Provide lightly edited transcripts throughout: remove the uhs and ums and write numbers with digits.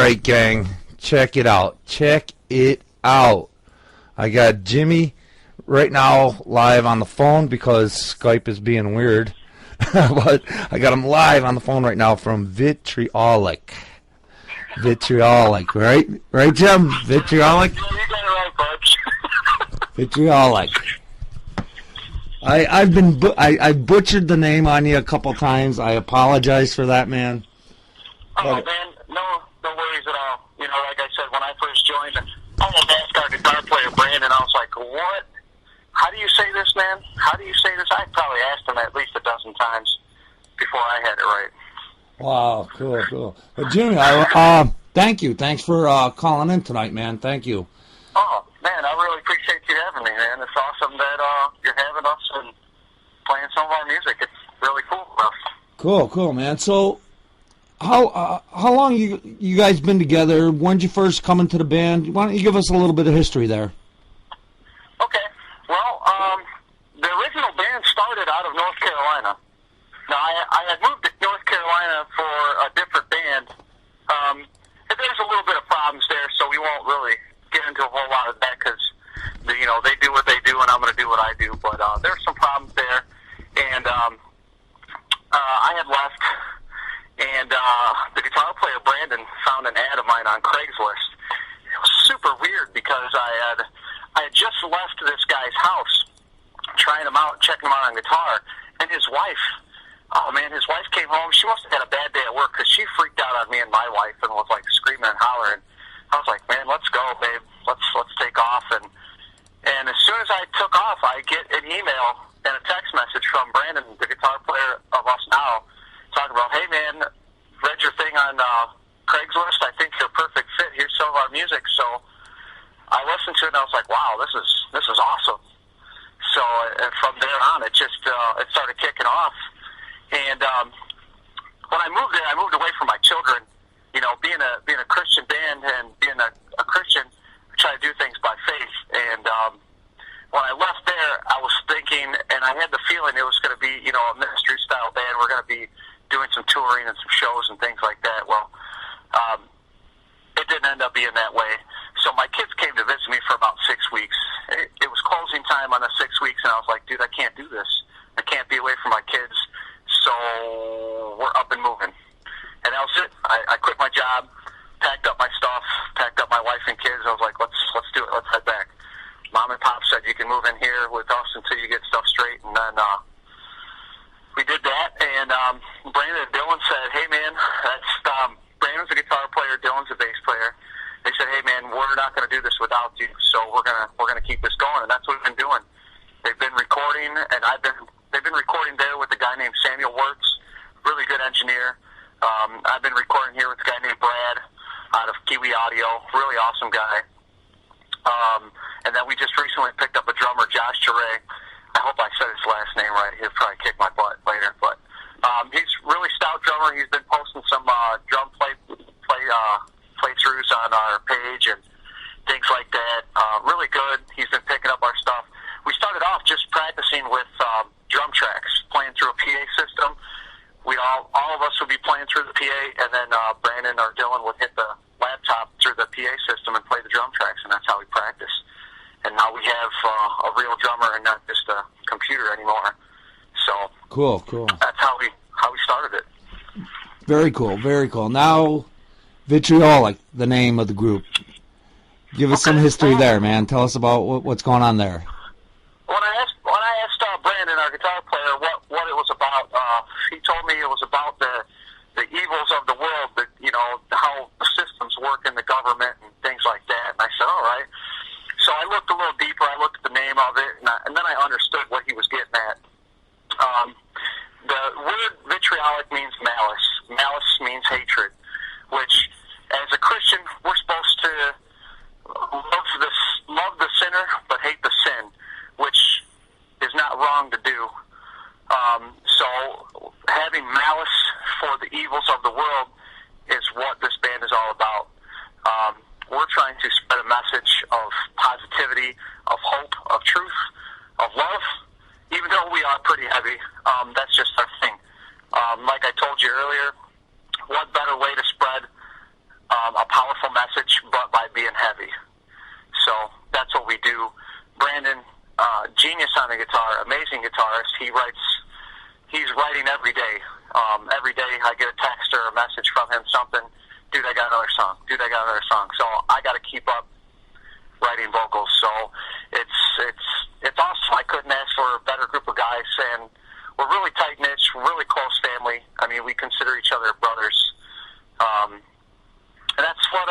right, gang. Check it out. Check it out. I got Jimmy right now live on the phone because Skype is being weird. But I got him live on the phone right now from Vitriolic. Vitriolic, right? Right, Jim? Vitriolic? Yeah, you got it right, Butch. Vitriolic. I butchered the name on you a couple times. I apologize for that, man. Oh, man, no worries at all. You know, like I said, when I first joined, I almost asked our guitar player, Brandon, I was like, what? How do you say this, man? How do you say this? I probably asked him at least a dozen times before I had it right. Wow, cool. Well, Jimmy, thank you. Thanks for calling in tonight, man. Thank you. Oh, man, I really appreciate you having me, man. It's awesome that you're having us and playing some of our music. It's really cool for us. Cool, man. So, how long you guys been together? When did you first come into the band? Why don't you give us a little bit of history there? Okay. Well, the original band started out of North Carolina. Now, I had moved to North Carolina for a different band. There's a little bit of problems there, so we won't really get into a whole lot of that because, you know, they do what they do and I'm going to do what I do. But there's some problems there. And I had left, and the guitar player, Brandon, found an ad of mine on Craigslist. It was super weird because I had just left this guy's house, trying him out, checking him out on guitar, and his wife, oh man, his wife came home. She must have had a bad day at work because she freaked out on me and my wife and was like screaming and hollering. I was like, man, let's go, babe. Let's take off. And as soon as I took off, I get an email and a text message from Brandon, the guitar player of Us Now, talking about, hey man, read your thing on Craigslist. I think you're a perfect fit. Here's some of our music. So I listened to it and I was like, wow, this is awesome. So from there on, it just it started kicking off. And when I moved there, I moved away from my children. You know, being a Christian band and being a Christian, I try to do things by faith. And when I left there, I was thinking, and I had the feeling it was going to be, you know, a ministry-style band. We're going to be doing some touring and some shows and things like that. Well, it didn't end up being that way. So my kids came to visit me for about 6 weeks. It was closing time on the 6 weeks, and I was like, dude, I can't do this. I can't be away from my kids. So we're up and moving. And that was it. I quit my job, packed up my stuff, packed up my wife and kids. I was like, let's do it. Let's head back. Mom and Pop said, you can move in here with us until you get stuff straight. And then we did that. And Brandon and Dylan said, hey, man, that's Brandon's a guitar player, Dylan's a bass player. They said, hey, man, we're not going to do this without you, so we're gonna keep this going. And that's what we've been doing. They've been recording, and they've been recording there with a guy named Samuel Wirtz, really good engineer. I've been recording here with a guy named Brad out of Kiwi Audio, really awesome guy. And then we just recently picked up a drummer, Josh Charay. I hope I said his last name right. He'll probably kick my butt later. But he's a really stout drummer. He's been posting some drum playthroughs on our page and things like that. Really good. He's been picking up our stuff. We started off just practicing with drum tracks, playing through a PA system. All of us would be playing through the PA, and then Brandon or Dylan would hit the laptop through the PA system and play the drum tracks, and that's how we practice. And now we have a real drummer and not just a computer anymore. So cool. That's how we started it. Very cool. Now, Vitriolic, the name of the group. Give us some history there, man. Tell us about what's going on there. When I asked Brandon, our guitar player, what it was about, he told me it was about the evils of the world, that, you know, how the systems work in the government and things like that. And I said, all right. So I looked a little deeper. I looked at the name of it, and then I understood what he was getting at. The word vitriolic means malice. Malice means hatred, which, as a Christian, we're supposed to love the sinner but hate the sin, which is not wrong to do. So having malice for the evils of the world is what this band is all about. a powerful message, but by being heavy. So that's what we do. Brandon, genius on the guitar, amazing guitarist. He's writing every day. Every day I get a text or a message from him, something, dude, I got another song. Dude, I got another song. So I got to keep up writing vocals. So it's awesome. I couldn't ask for a better group of guys, and we're really tight-knit, really close family. I mean, we consider each other brothers. And that's what,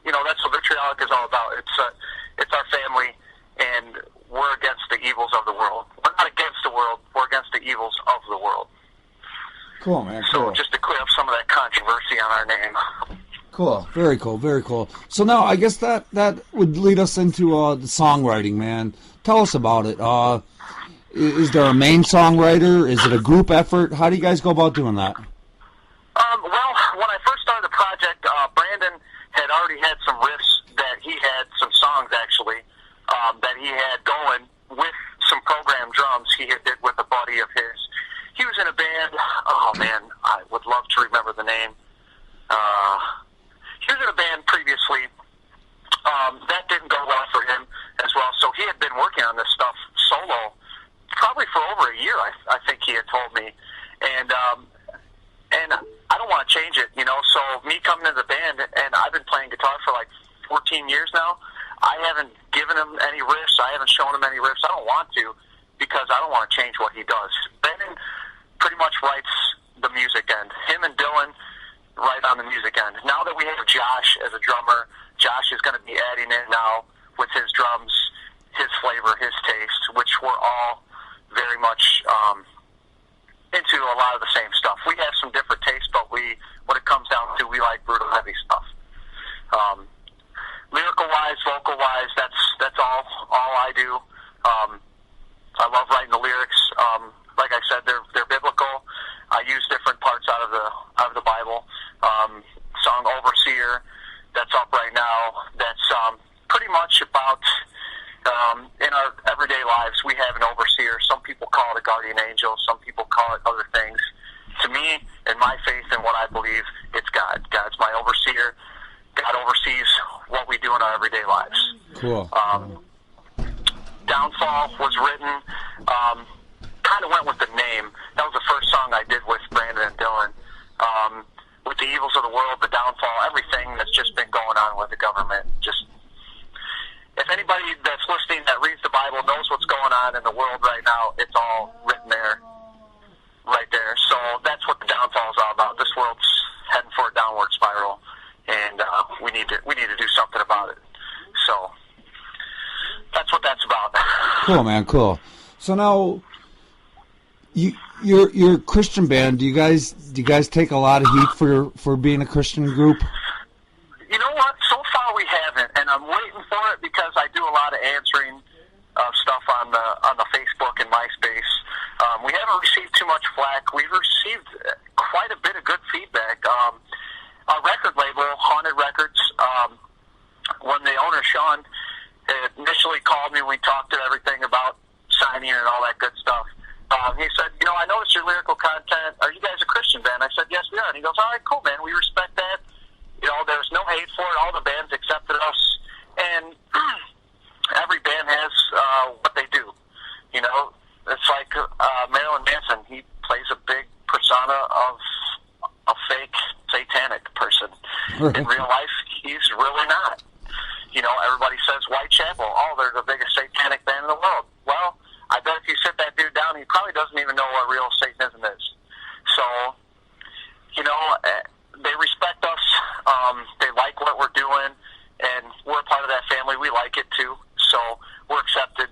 that's what Vitriolic is all about. It's our family, and we're against the evils of the world. We're not against the world. We're against the evils of the world. Cool, man. Cool. So just to clear up some of that controversy on our name. Cool. Very cool. Very cool. So now I guess that would lead us into the songwriting, man. Tell us about it. Is there a main songwriter? Is it a group effort? How do you guys go about doing that? Well, when I first started the project, Brandon had already had some riffs that he had, some songs actually, that he had going with some programmed drums he had did with a buddy of his. He was in a band, oh man, I would love to remember the name. He was in a band previously. That didn't go well for him as well, so he had been working on this stuff solo probably for over a year, I think he had told me. And I don't want to change it, so me coming into the band, and I've been playing guitar for like 14 years now, I haven't given him any riffs, I haven't shown him any riffs, I don't want to, because I don't want to change what he does. Brandon pretty much writes the music end. Him and Dylan write on the music end. Now that we have Josh as a drummer, Josh is going to be adding in now with his drums, his flavor, his taste, which we're all very much into a lot of the same stuff. We have some different tastes, but when it comes down to, we like brutal heavy stuff. Lyrical-wise, vocal-wise, that's all I do. I love writing the lyrics. Like I said, they're biblical. I use different parts out of the Bible. Song Overseer, that's up right now. That's pretty much about in our everyday lives, we have an overseer. Some people call it a guardian angel. Some people call it other things. To me, in my faith and what I believe, it's God. God's my overseer. God oversees what we do in our everyday lives. Cool. Downfall was written, kind of went with the name. That was the first song I did with Brandon and Dylan. With the evils of the world, the downfall, everything that's just been going on with the government. Just, if anybody that's listening that reads the Bible knows what's going on in the world right now, it's all written there, right there. So that's what the downfall is all about. This world's heading for a downward spiral, and we need to do something about it. So that's what that's about. Cool, man. Cool. So now, you're a Christian band. Do you guys take a lot of heat for being a Christian group? You know what? So far we haven't, and I'm waiting for it because I do a lot of answering stuff on the Facebook and MySpace. We haven't received too much flack. We've received quite a bit of good feedback. Our record label, Haunted Records, when the owner Sean initially called me, we talked to everything about signing and all that good stuff. He said, I noticed your lyrical content. Are you guys a Christian band? I said, yes, we are. And he goes, all right, cool, man. We respect that. There's no hate for it. All the bands accepted us. And every band has what they do. It's like Marilyn Manson. He plays a big persona of a fake satanic person. In real life, he's really not. Everybody says Whitechapel. Oh, they're the biggest satanic band in the world. Well, I bet if you sit that dude down, he probably doesn't even know what real Satanism is. So, they respect us. They like what we're doing, and we're a part of that family. We like it too, so we're accepted.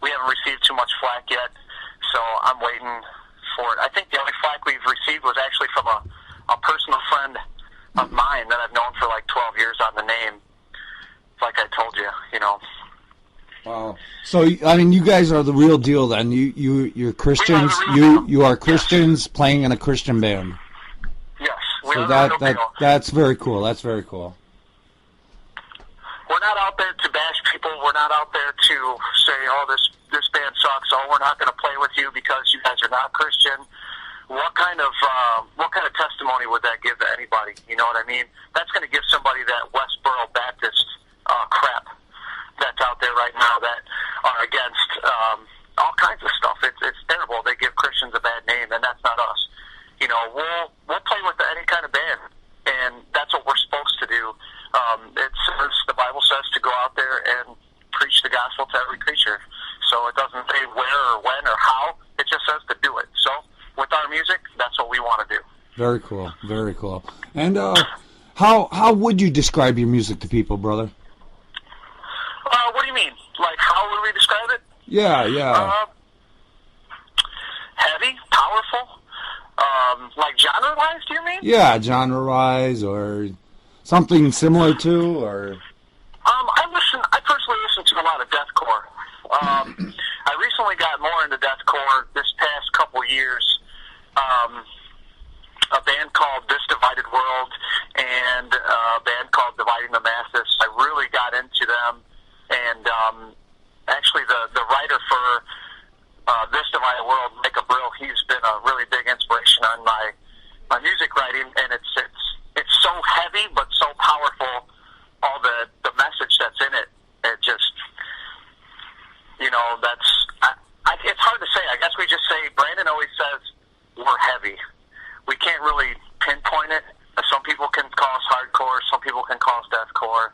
We haven't received too much flack yet, so I'm waiting for it. I think the only flack we've received was actually from a personal friend of mine that I've known for like 12 years on the name, like I told you, Wow. So, you guys are the real deal then. You're Christians. You are Christians playing in a Christian band. Yes. We So are the real deal. that's very cool. That's very cool. We're not out there to bash people. We're not out there to say, oh, this band sucks. Oh, we're not going to play with you because you guys are not Christian. what kind of testimony would that give to anybody? You know what I mean? That's going to give somebody that Westboro Baptist crap that's out there right now that are against all kinds of stuff. It's terrible. They give Christians a bad name, and that's not us. You know, we'll play with any kind of band, and that's what we're supposed to do. It says, the Bible says, to go out there and preach the gospel to every creature. So it doesn't say where or when or how. It just says to do it. So with our music, that's what we want to do. Very cool. Very cool. And how would you describe your music to people, brother? What do you mean? Like, how would we describe it? Yeah. Heavy, powerful. Like genre-wise, do you mean? Yeah, genre-wise or something similar to, or... I personally listen to a lot of deathcore. I recently got more into deathcore this past couple years. A band called This Divided World and a band called Dividing the Masses. I really got into them, and actually the writer for This Divided World, Mike Brill, he's been a really big inspiration on my music writing, and it's so heavy but so powerful. All the message that's in it, it just, you know, it's hard to say. I guess we just say, Brandon always says, we're heavy. We can't really pinpoint it. Some people can call us hardcore, some people can call us deathcore.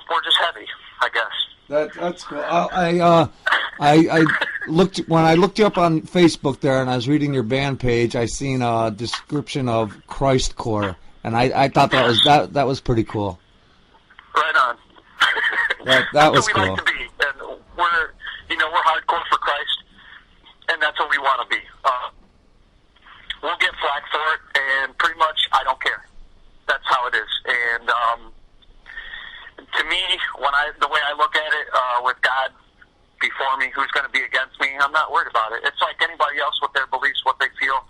We're just heavy, I guess. That's cool. I looked when I looked you up on Facebook there, and I was reading your band page. I seen a description of Christcore, and I thought that was pretty cool. Right on. That was cool. That's what we cool. like to be, and we're hardcore for Christ, and that's what we want to be. We'll get flack for it, and pretty much I don't care. That's how it is. And to me, the way I look at it, with God before me, who's going to be against me, I'm not worried about it. It's like anybody else with their beliefs, what they feel.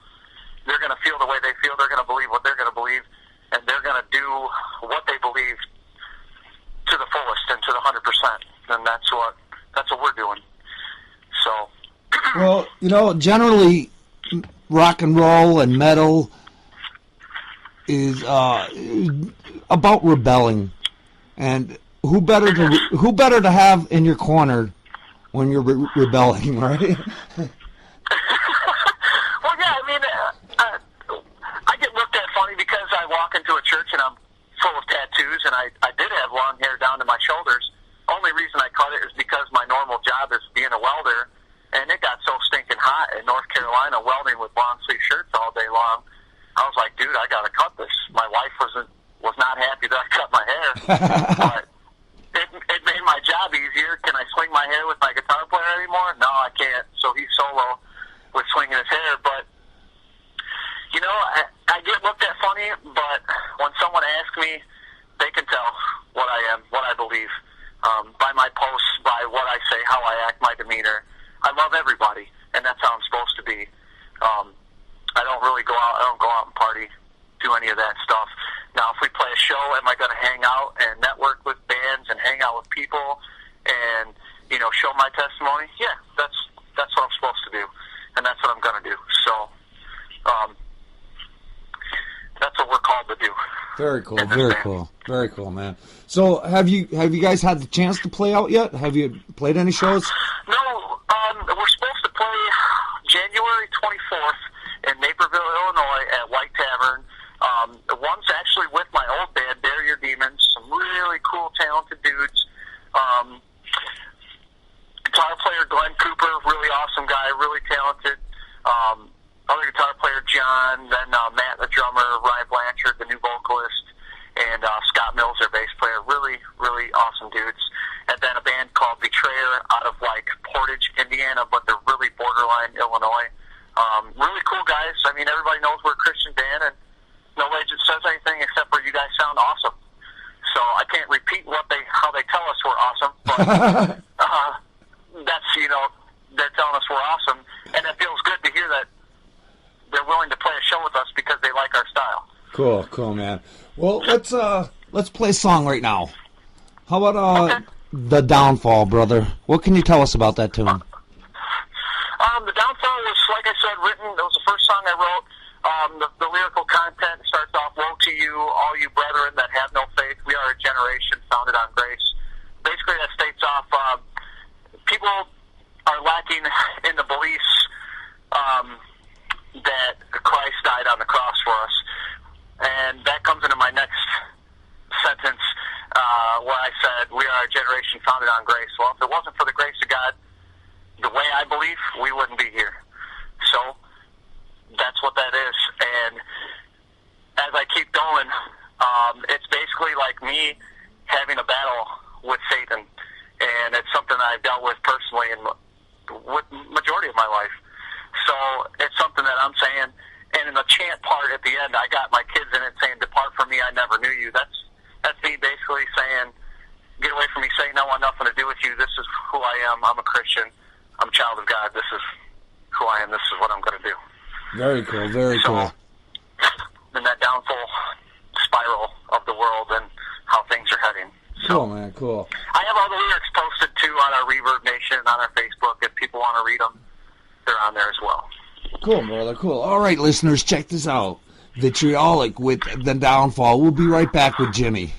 They're going to feel the way they feel. They're going to believe what they're going to believe, and they're going to do what they believe to the fullest and to the 100%. And that's what we're doing. So. Well, generally, rock and roll and metal is about rebelling, and who better to have in your corner when you're rebelling, right? Well, yeah, I mean, I get looked at funny because I walk into a church and I'm full of tattoos, and I did have long hair down to my shoulders. Only reason I cut it is because my normal job is being a welder, and it got so stinking hot in North Carolina welding with long sleeve shirts all day long. I was like, dude, I gotta cut this. My wife was not happy that I cut my hair, but it made my job easier. Can I swing my hair with my guitar player anymore? No, I can't. So he's solo with swinging his hair, but I get looked at funny, but when someone asks me, they can tell what I am, what I believe, by my posts, by what I say, how I act, my demeanor. I love everybody, and that's how I'm supposed to be. I don't really go out. I don't go out and party, do any of that stuff. Now, if we play a show, am I going to hang out and network with bands and hang out with people and show my testimony? Yeah, that's what I'm supposed to do, and that's what I'm going to do. So, that's what we're called to do. Very cool. Very cool. Very cool, man. So, have you guys had the chance to play out yet? Have you played any shows? No. We're supposed to play January 24th in Naperville, Illinois at White Tavern. One's actually with my old band, Bury Your Demons. Some really cool, talented dudes. Guitar player Glenn Cooper, really awesome guy, really talented. Other guitar player John, then Matt the drummer, Ryan Blanchard, the new vocalist, and Scott Mills, their bass player. Really, really awesome dudes. And then a band called Vitriolic out of Portage, Indiana, but they're really borderline Illinois. Really cool guys. I mean, everybody knows we're a Christian band, and nobody just says anything except for you guys sound awesome. So I can't repeat how they tell us we're awesome, but that's they're telling us we're awesome, and it feels good to hear that they're willing to play a show with us because they like our style. Cool, man. Well, let's play a song right now. How about The Downfall, brother? What can you tell us about that tune? The Downfall was, like I said, written. It was the first song I wrote. The lyrical content starts off, "Woe to you, all you brethren that have no faith. We are a generation founded on grace." Basically, that states off, people are lacking in the beliefs that Christ died on the cross for us. And that comes into my next sentence, where I said, "We are a generation founded on grace." Well, if it wasn't for the grace of God, the way I believe, we wouldn't be here. So that's what that is. And as I keep going, it's basically like me having a battle with Satan, and it's something I've dealt with personally and with majority of my life. So it's something that I'm saying. And in the chant part at the end, I got my kids in it saying, "Depart from me, I never knew you." That's me basically saying, "Get away from me, Satan. I want nothing to do with you. This is who I am. I'm a Christian. I'm a child of God. This is who I am. This is what I'm going to do." Very cool, very cool. In that downfall spiral of the world and how things are heading. So, Cool, man, cool. I have all the lyrics posted too on our Reverb Nation, on our Facebook. If people want to read them, they're on there as well. Cool, brother, cool. All right, listeners, check this out. Vitriolic with The Downfall. We'll be right back with Jimmy.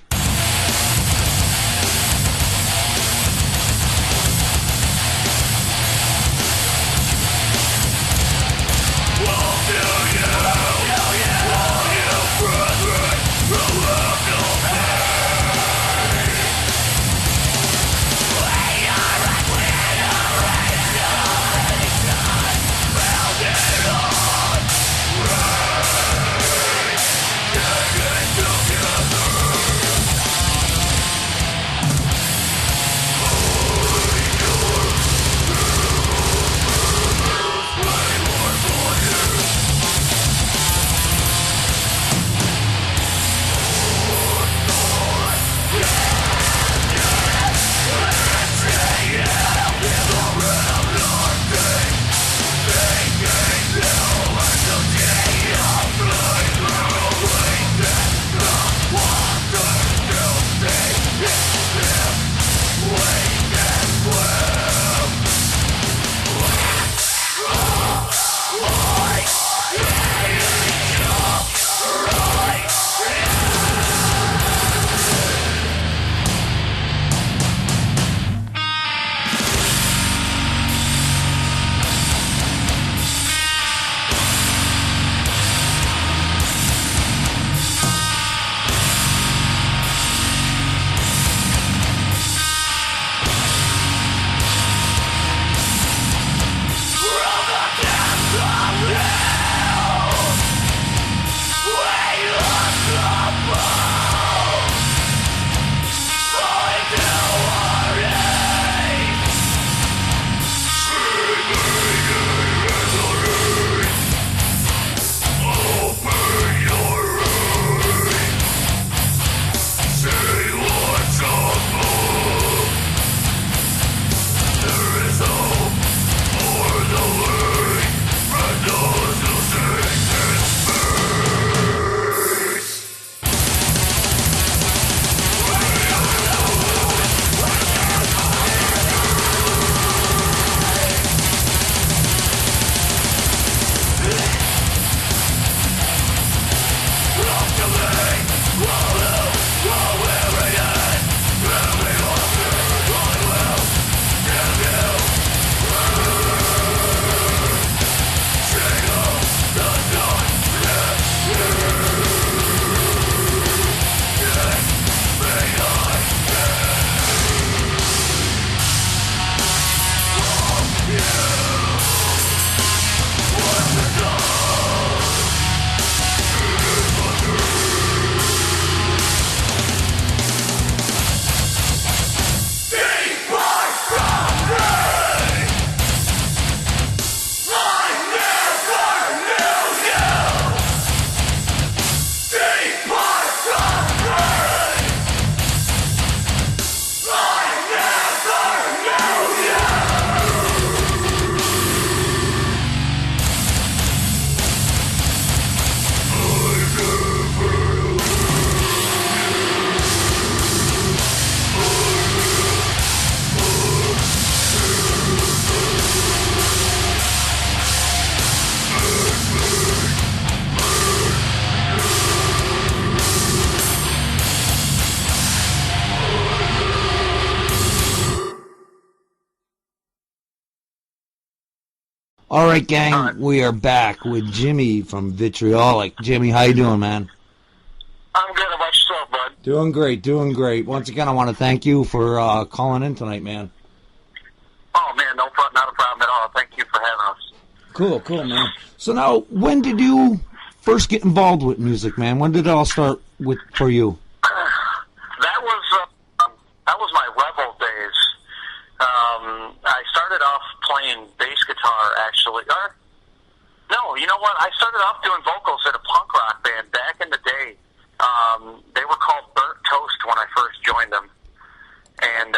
All right, gang, we are back with Jimmy from Vitriolic. Jimmy, how you doing, man? I'm good. How about yourself, bud? Doing great, doing great. Once again, I want to thank you for calling in tonight, man. Oh, man, not a problem at all. Thank you for having us. Cool, man. So now, when did you first get involved with music, man? When did it all start for you? That was my rebel days. I started off playing bass guitar, actually. No, you know what? I started off doing vocals at a punk rock band back in the day. They were called Burnt Toast when I first joined them. And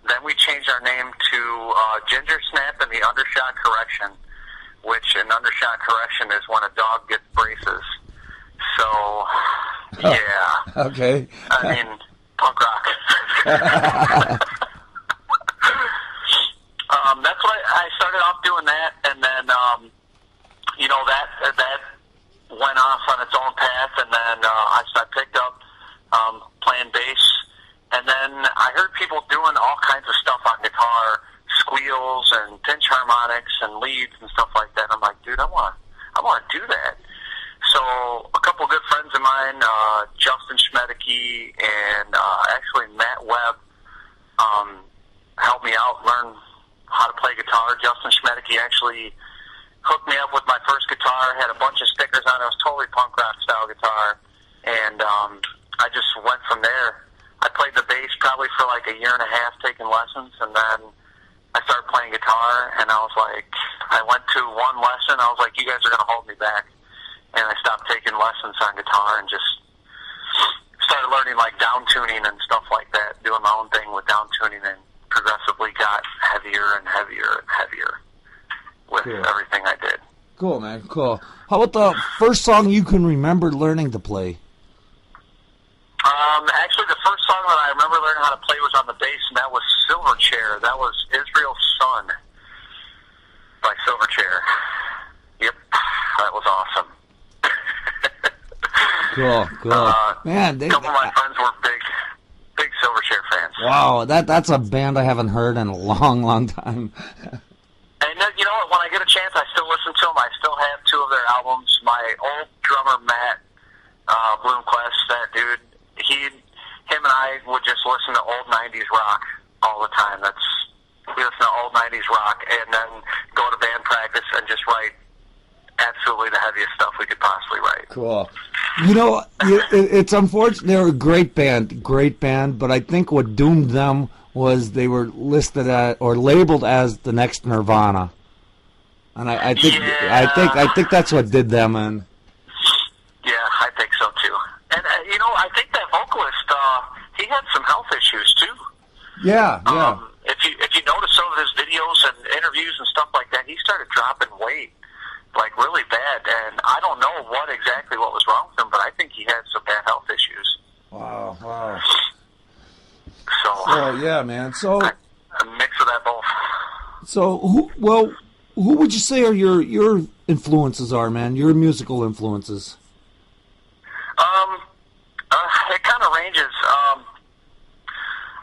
then we changed our name to Ginger Snap and the Undershot Correction, which an undershot correction is when a dog gets braces. So, yeah. Okay. I mean, punk rock. That's what I started off doing that, and then, you know, that went off on its own path, and then I picked up playing bass, and then I heard people doing all kinds of stuff on guitar, squeals and pinch harmonics and leads and stuff like that. I'm like, dude, I want to do that. So a couple of good friends of mine, Justin Schmedeke and actually Matt Webb, helped me out learn how to play guitar. Justin Schmedeke actually hooked me up with my first guitar, had a bunch of stickers on it. It was totally punk rock style guitar, and I just went from there. I played the bass probably for like a year and a half taking lessons, and then I started playing guitar, and I was like, I went to one lesson, I was like, you guys are going to hold me back. And I stopped taking lessons on guitar and just started learning like down tuning and stuff like that, doing my own thing with down tuning, and progressively got heavier and heavier and heavier with everything I did. Cool, man, cool. How about the first song you can remember learning to play? Actually, the first song that I remember learning how to play was on the bass, and that was Silverchair. That was Israel's Son by Silverchair. Yep, that was awesome. Cool. Man, a couple of my friends were big Silverchair fans. Wow, that's a band I haven't heard in a long time. And you know what? When I get a chance, I still listen to them. I still have 2 of their albums. My old drummer Matt Bloomquist, that dude, him and I would just listen to old '90s rock all the time. We listen to old '90s rock, and then go to band practice and just write absolutely the heaviest stuff we could possibly write. Cool. You know, it's unfortunate. They're a great band, but I think what doomed them was they were listed at or labeled as the next Nirvana, and I think that's what did them in. Yeah, I think so too. And you know, I think that vocalist, he had some health issues too. Yeah. If you notice some of his videos and interviews and stuff like that, he started dropping weight like really bad, and I don't know what was wrong with him, but I think he had some bad health issues. Wow. So yeah, man. So a mix of that both. So who would you say are your influences are, man? Your musical influences? It kind of ranges.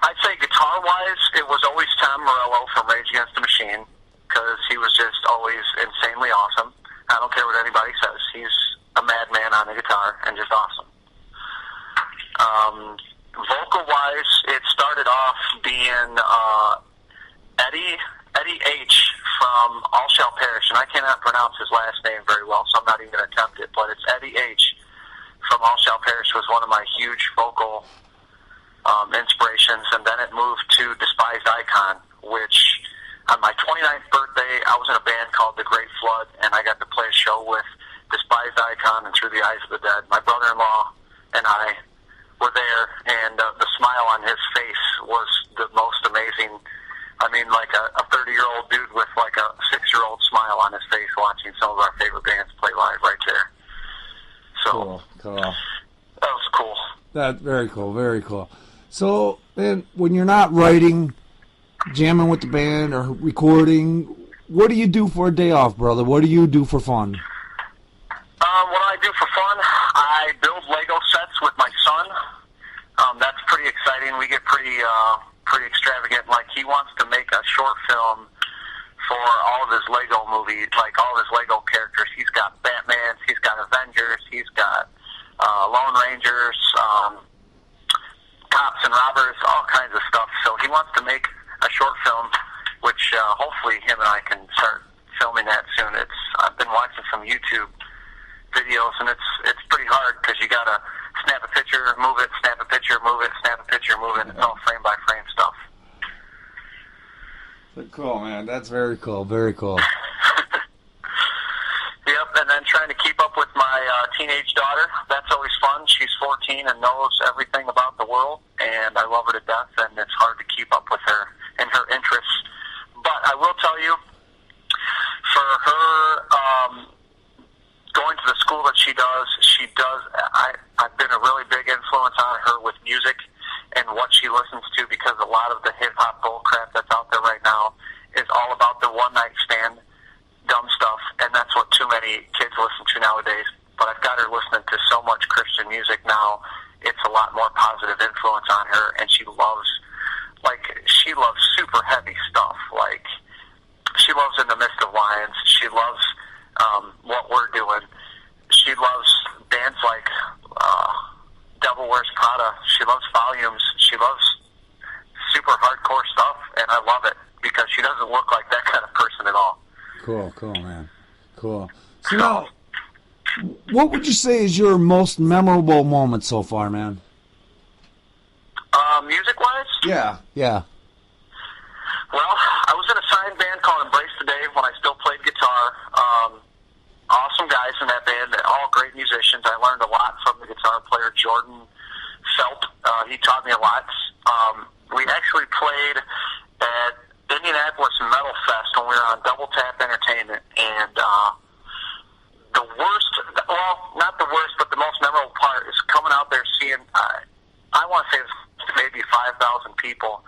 I'd say guitar-wise, it was always Tom Morello from Rage Against the Machine, because he was just always insanely awesome. I don't care what anybody says. He's a madman on the guitar and just awesome. Vocal-wise, it started off being Eddie H. from All Shall Perish, and I cannot pronounce his last name very well, so I'm not even going to attempt it, but it's Eddie H. from All Shall Perish was one of my huge vocal inspirations, and then it moved to Despised Icon, which on my 29th birthday, I was in a band called The Great Flood, and I got to play a show with Despised Icon and Through the Eyes of the Dead. My brother-in-law and I were there, and the smile on his face was the most amazing. I mean, like a 30-year-old dude with like a 6-year-old smile on his face watching some of our favorite bands play live right there. So, cool. That was cool. That's very cool. So, man, when you're not writing, jamming with the band, or recording, what do you do for a day off, brother? What do you do for fun? What I do for fun, I build Lego sets with my son. That's pretty exciting. We get pretty extravagant. Like, he wants to make a short film for all of his Lego movies, like all of his Lego characters. He's got Batman, he's got Avengers, he's got Lone Rangers, cops and robbers, all kinds of stuff. So he wants to make a short film, which hopefully him and I can start filming that soon. I've been watching some YouTube videos, and it's pretty hard because you gotta snap a picture, move it, snap a picture, move it, snap a picture, move it. It's all frame by frame stuff. Cool, man. That's very cool. Very cool. Yep, and then trying to keep up with my teenage daughter. That's always fun. She's 14 and knows everything about the world, and I love her to death, and it's hard to keep up with her and her interests. But I will tell you, for her going to the school that she does, I've been a really big influence on her with music and what she listens to, because a lot of the hip-hop bullcrap that's out there right now is all about the one-night stand dumb stuff, and that's what too many kids listen to nowadays. But I've got her listening to so much Christian music now, it's a lot more positive influence on her, and she loves super heavy stuff. Like, she loves In the Midst of Lions. She loves what we're doing. She loves bands like Devil Wears Prada. She loves Volumes. She loves super hardcore stuff, and I love it because she doesn't look like that kind of person at all. Cool, man. Cool. So now, what would you say is your most memorable moment so far, man? Music-wise? Yeah. Well, I was in a signed band called Embrace the Day when I still played guitar. Awesome guys in that band, all great musicians. I learned a lot from the guitar player, Jordan Felt. He taught me a lot. We actually played at Indianapolis Metal Fest when we were on Double Tap Entertainment, and the worst, well, not the worst, but the most memorable part is coming out there seeing, I want to say it's maybe 5,000 people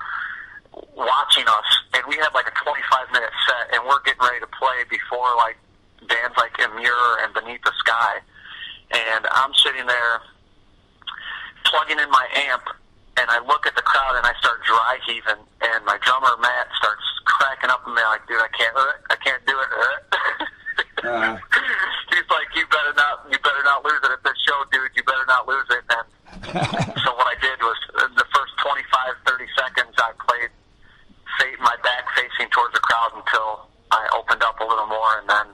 watching us, and we had like a 25-minute set, and we're getting ready to play before like bands like Immure and Beneath the Sky, and I'm sitting there plugging in my amp, and I look at the crowd and I start dry heaving, and my drummer Matt starts cracking up at me like, dude, I can't do it. He's like, you better not lose it at this show, dude. You better not lose it. And so what I did was, in the first 25, 30 seconds, I played my back facing towards the crowd until I opened up a little more, and then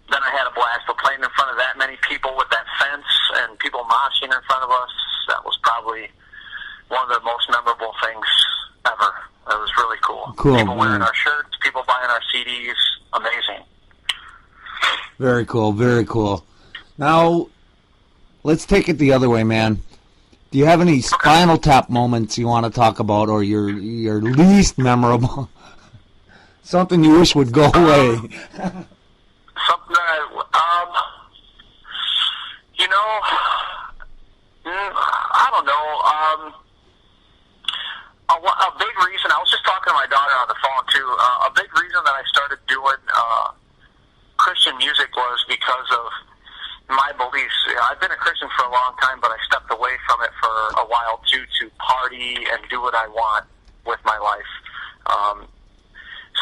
I had a blast. But playing in front of that many people with that fence and people moshing in front of us, that was probably one of the most memorable things ever. It was really cool. People wearing our shirts, people buying our CDs. Amazing. Very cool, very cool. Now, let's take it the other way, man. Do you have any Spinal Tap moments you want to talk about, or your least memorable? Something you wish would go away. Something that I don't know. A big reason, I was just talking to my daughter on the phone too, a big reason that I started doing Christian music was because of my beliefs. I've been a Christian for a long time, but I stepped away from it for a while too, to party and do what I want with my life.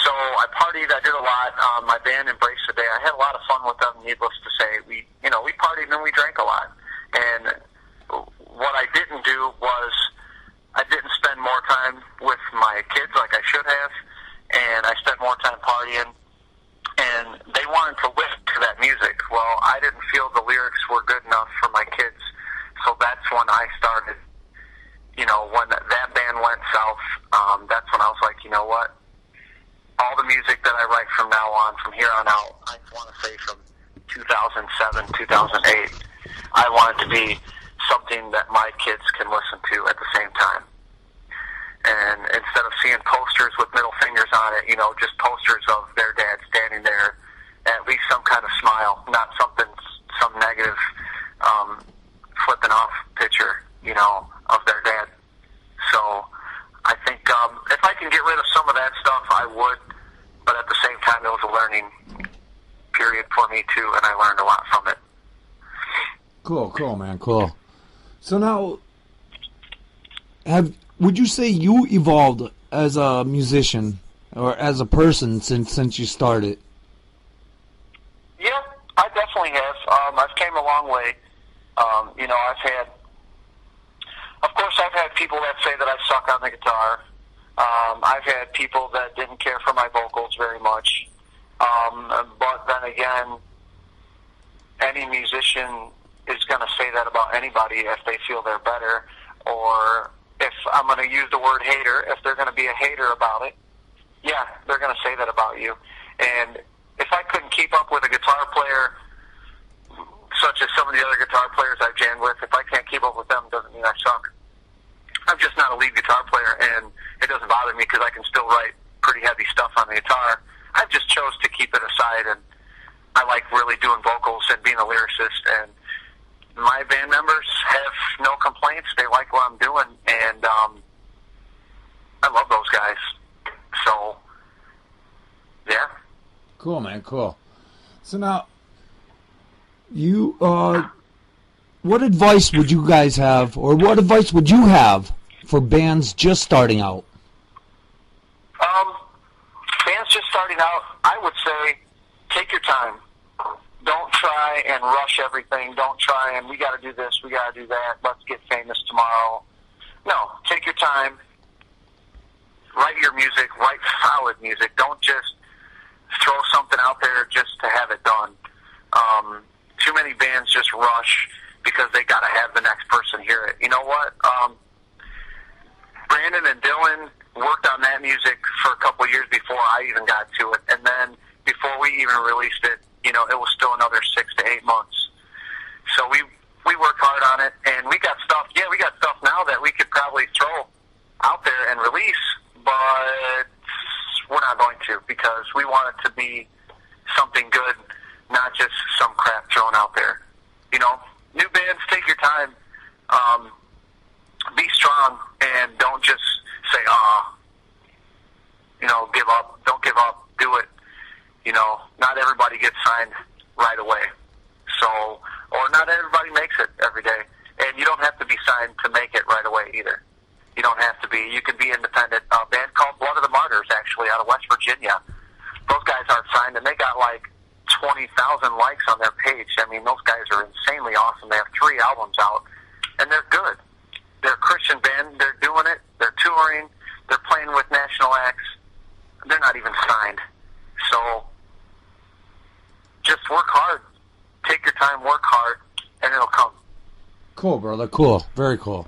So I partied, I did a lot. My band Embrace the Day, I had a lot of fun with them, needless to say. We partied and we drank a lot. And what I didn't do was, I didn't spend more time with my kids like I should have, and I spent more time partying. And they wanted to listen to that music. Well, I didn't feel the lyrics were good enough for my kids, so that's when I started. When that band went south, that's when I was like, you know what? All the music that I write from now on, from here on out, I want to say from 2007, 2008, I want it to be something that my kids can listen to at the same time. And instead of seeing posters with middle fingers on it, just posters of their dad standing there, at least some kind of smile, not some negative flipping off picture, of their dad. So I think if I can get rid of some of that stuff, I would. But at the same time, it was a learning period for me too, and I learned a lot from it. Cool, man, cool. So now, would you say you evolved as a musician or as a person since you started? Yeah, I definitely have. I've came a long way. Of course, I've had people that say that I suck on the guitar. I've had people that didn't care for my vocals very much. But then again, any musician is going to say that about anybody if they feel they're better, or if I'm going to use the word hater, if they're going to be a hater about it, yeah, they're going to say that about you. And if I couldn't keep up with a guitar player, such as some of the other guitar players I've jammed with, if I can't keep up with them, doesn't mean I suck. I'm just not a lead guitar player, and it doesn't bother me because I can still write pretty heavy stuff on the guitar. I just chose to keep it aside, and I like really doing vocals and being a lyricist, and my band members have no complaints. They like what I'm doing, and I love those guys. So, yeah. Cool, man, cool. So now, you, what advice would you guys have, or what advice would you have for bands just starting out? Bands just starting out, I would say, take your time. Don't try and rush everything. Don't try and we got to do this, we got to do that. Let's get famous tomorrow. No, take your time. Write your music. Write solid music. Don't just throw something out there just to have it done. Too many bands just rush because they got to have the next person hear it. You know what? Brandon and Dylan worked on that music for a couple of years before I even got to it, and then before we even released it, it was still another 6 to 8 months. So we worked hard on it, and we got stuff. Yeah, we got stuff now that we could probably throw out there and release, but we're not going to because we want it to be something good, not just some crap thrown out there. New bands, take your time. Be strong, and don't just say, give up. Don't give up. Do it. Not everybody gets signed right away. So, or not everybody makes it every day. And you don't have to be signed to make it right away either. You don't have to be. You can be independent. A band called Blood of the Martyrs, actually, out of West Virginia. Those guys aren't signed, and they got like 20,000 likes on their page. I mean, those guys are insanely awesome. They have 3 albums out, and they're good. They're a Christian band. They're doing it. They're touring. They're playing with national acts. They're not even signed. So just work hard. Take your time, work hard, and it'll come. Cool, brother. Cool. Very cool.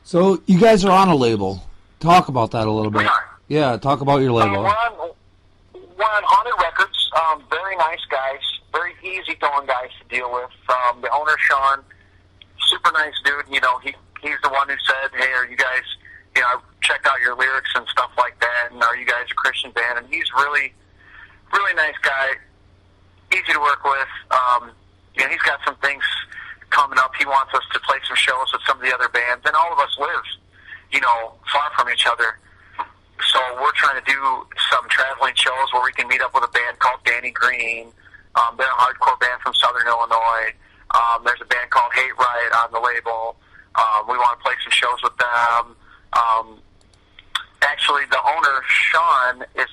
So you guys are on a label. Talk about that a little bit. We are. Yeah, talk about your label. We're on Haunted Records. Very nice guys. Very easygoing guys to deal with. The owner, Sean, super nice dude. He's the one who said, hey, are you guys, I checked out your lyrics and stuff like that, and are you guys a Christian band? And he's really, really nice guy. Easy to work with. He's got some things coming up. He wants us to play some shows with some of the other bands, and all of us live, far from each other. So we're trying to do some traveling shows where we can meet up with a band called Danny Green. They're a hardcore band from Southern Illinois. There's a band called Hate Riot on the label. We want to play some shows with them. Actually, the owner, Sean, is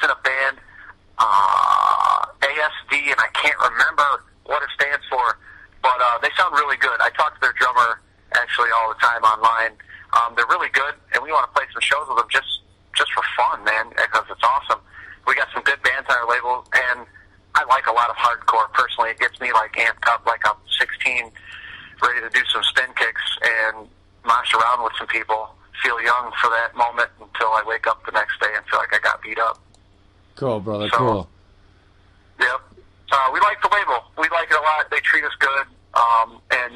in a band, ASD, and I can't remember what it stands for, but they sound really good. I talk to their drummer actually all the time online. They're really good, and we want to play some shows with them just for fun, man, because it's awesome. We got some good bands on our label, and I like a lot of hardcore. Personally, it gets me like amped up, like I'm 16, ready to do some spin kicks and mosh around with some people. Feel young for that moment until I wake up the next day and feel like I got beat up. Cool, brother. So, cool. Yep. We like the label. We like it a lot. They treat us good, and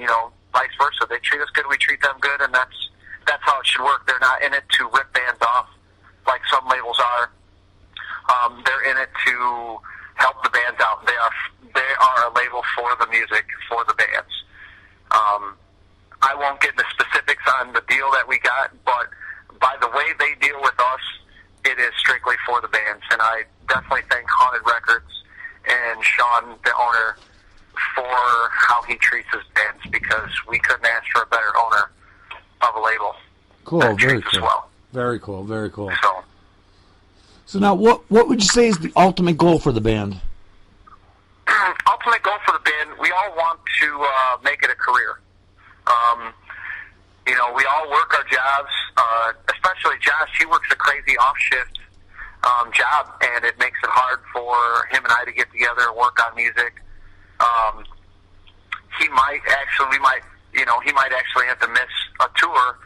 vice versa. They treat us good. We treat them good, and that's how it should work. They're not in it to rip bands off like some labels are. They're in it to help the bands out. They are a label for the music, for the bands. I won't get into specifics on the deal that we got, but by the way they deal with us, it is strictly for the bands. And I definitely thank Haunted Records and Sean, the owner, for how he treats his bands, because we couldn't ask for a better owner of a label. Cool, very cool. Well. Very cool, very cool. So, So now, what would you say is the ultimate goal for the band? Ultimate goal for the band, we all want to make it a career. We all work our jobs, especially Josh. He works a crazy off-shift job, and it makes it hard for him and I to get together and work on music. He might actually have to miss a tour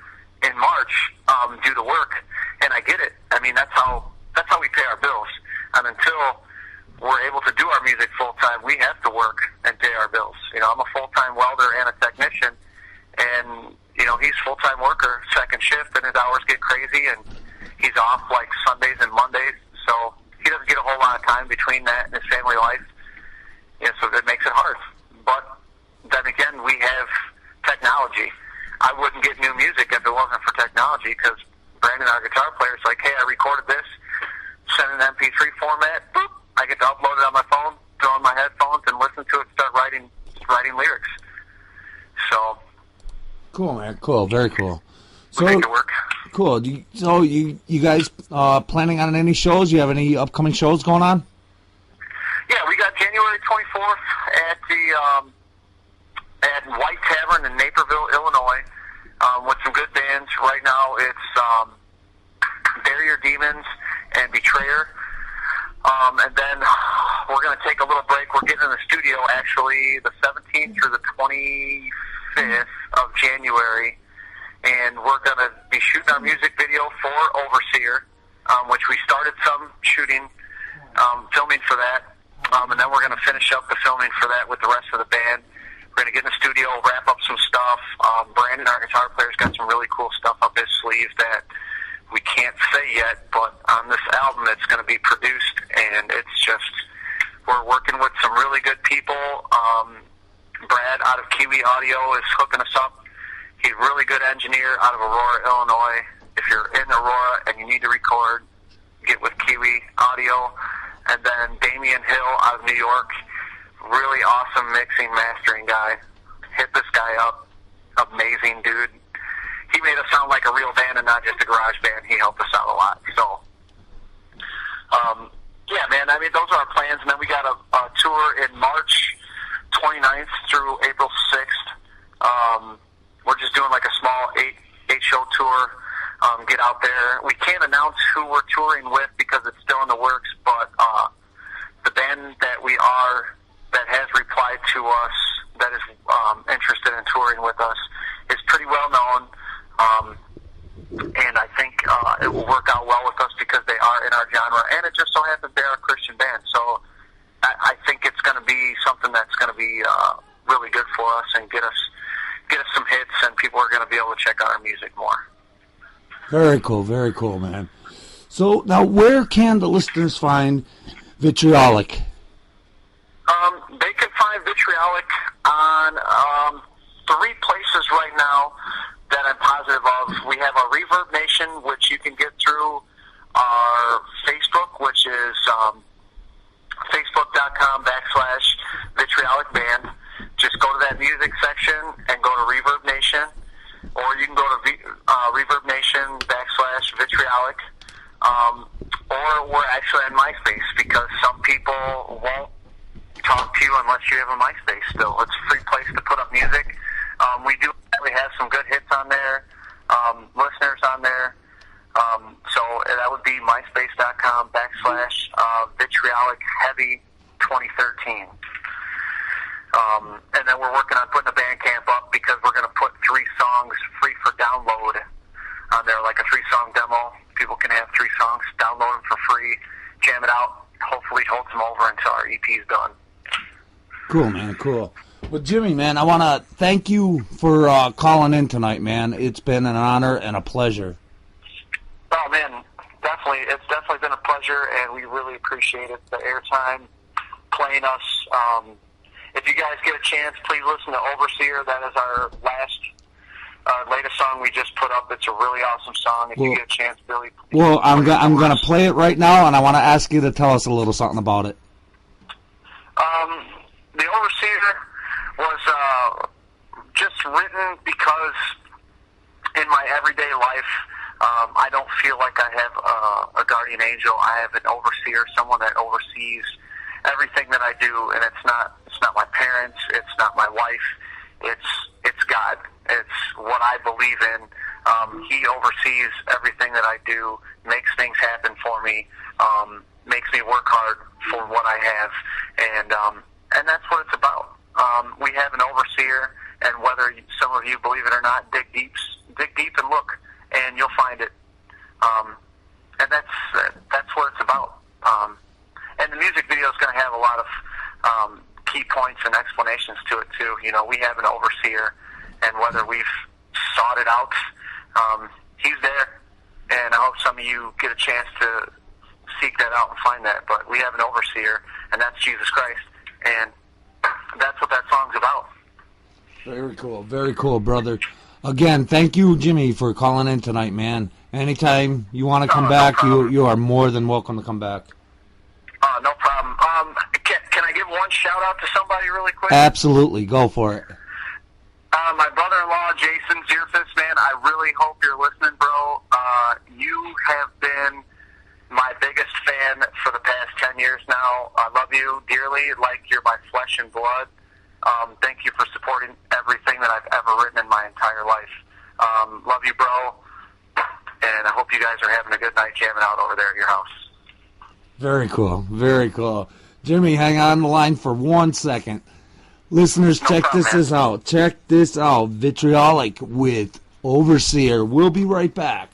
in March due to work, and I get it. I mean, that's how we pay our bills. And until we're able to do our music full time, we have to work and pay our bills. I'm a full-time welder and a technician, and he's full-time worker, second shift, and his hours get crazy, and he's off like Sundays and Mondays, so he doesn't get a whole lot of time between that and his family life. So it makes it hard. But then again, we have technology. I wouldn't get new music if it wasn't for technology, because Brandon, our guitar player, is like, hey, I recorded this, send an MP3 format, boop, I get to upload it on my phone, throw on my headphones, and listen to it, start writing lyrics. So cool, man. Cool, very cool. We make it work. Cool. So you guys planning on any shows? You have any upcoming shows going on? Yeah, we got January 24th at White Tavern in Naperville, Illinois, with some good bands. Right now it's Barrier Demons and Betrayer. And then we're going to take a little break. We're getting in the studio, actually, the 17th through the 25th of January, and we're going to be shooting our music video for Overseer, which we started some shooting, filming for that, and then we're going to finish up the filming for that with the rest of the band. We're going to get in the studio, wrap up some stuff. Brandon, our guitar player, has got some really cool stuff up his sleeve that we can't say yet, but on this album it's going to be produced, and it's just, we're working with some really good people. Brad out of Kiwi Audio is hooking us up. He's a really good engineer out of Aurora, Illinois. If you're in Aurora and you need to record, get with Kiwi Audio. And then Damian Hill out of New York, really awesome mixing, mastering guy. Hit this guy up. Amazing dude. He made us sound like a real band and not just a garage band. He helped us out a lot. So, yeah, man, I mean, those are our plans. And then we got a tour in March 29th through April 6th. We're just doing like a small eight-show tour. Get out there. We can't announce who we're touring with because it's still in the works, but the band that has replied to us, that is interested in touring with us, is pretty well known. And I think it will work out well with us because they are in our genre, and it just so happens they're a Christian band. So I think it's going to be something that's going to be really good for us and get us some hits, and people are going to be able to check out our music more. Very cool, man. So now, where can the listeners find Vitriolic? They can find Vitriolic on 3 places right now that I'm positive of. We have our Reverb Nation, which you can get through our Facebook, which is facebook.com/Vitriolic Band. Just go to that music section and go to Reverb Nation, or you can go to Reverb Nation /Vitriolic, or we're actually on MySpace, because some people won't talk to you unless you have a MySpace still. It's a free place to put up music. We do actually have some good hits on there, listeners on there. So that would be myspace.com /Vitriolic Heavy 2013. And then we're working on putting a Bandcamp up, because we're going to put 3 songs free for download on there, like a 3-song demo. People can have 3 songs, download them for free, jam it out. Hopefully it holds them over until our EP's done. Cool, man, cool. Well, Jimmy, man, I want to thank you for calling in tonight, man. It's been an honor and a pleasure. Oh, man, definitely. It's definitely been a pleasure, and we really appreciate it, the airtime, playing us. If you guys get a chance, please listen to Overseer. That is our latest song we just put up. It's a really awesome song. If you get a chance, Billy. Well, I'm going to play it right now, and I want to ask you to tell us a little something about it. The Overseer was just written because in my everyday life, I don't feel like I have a guardian angel. I have an overseer, someone that oversees everything that I do, and it's not my parents, it's not my wife, it's God. It's what I believe in. He oversees everything that I do, makes things happen for me, makes me work hard for what I have, and that's what it's about. We have an overseer, and whether some of you believe it or not, dig deep and look, and you'll find it. And that's what it's about. And the music video is going to have a lot of key points and explanations to it too. You know, we have an overseer, and whether we've sought it out, he's there. And I hope some of you get a chance to seek that out and find that. But we have an overseer, and that's Jesus Christ, and that's what that song's about. Very cool, brother. Again, thank you, Jimmy, for calling in tonight, man. Anytime you want to come back, you are more than welcome to come back. No problem. Can I give one shout out to somebody really quick? Absolutely, go for it. My brother-in-law, Jason Zierfis, man, I really hope you're listening, bro. You have been my biggest fan for the past 10 years now. I love you dearly, like you're my flesh and blood. Thank you for supporting everything that I've ever written in my entire life. Love you, bro, and I hope you guys are having a good night jamming out over there at your house. Very cool, very cool. Jimmy, hang on the line for 1 second. Listeners, check this out. Check this out. Vitriolic with Overseer. We'll be right back.